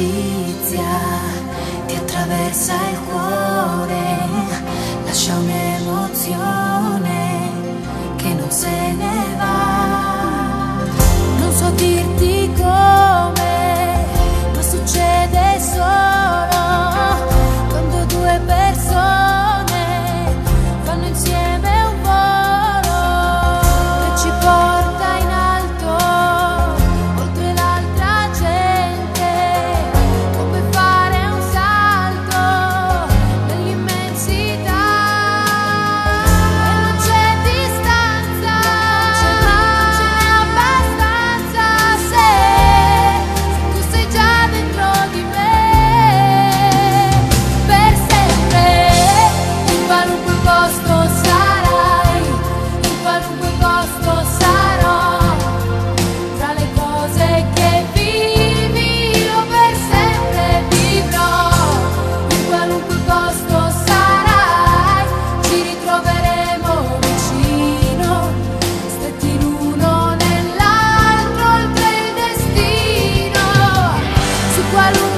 amicizia ti attraversa il cuore, lascia un'emozione che non se ne va. Non so dirti come, ma succede solo quando due persone fanno insieme un volo che ci porta in alto, oltre l'altra gente, come fare un salto nell'immensità. E non c'è distanza, ce n'è abbastanza se tu sei già dentro di me, per sempre. In qualunque posto sarai, in qualunque posto sarò, tra le cose che vivi io per sempre vivrò. In qualunque posto sarai, ci ritroveremo vicino, stretti l'uno nell'altro oltre il destino. Su qualunque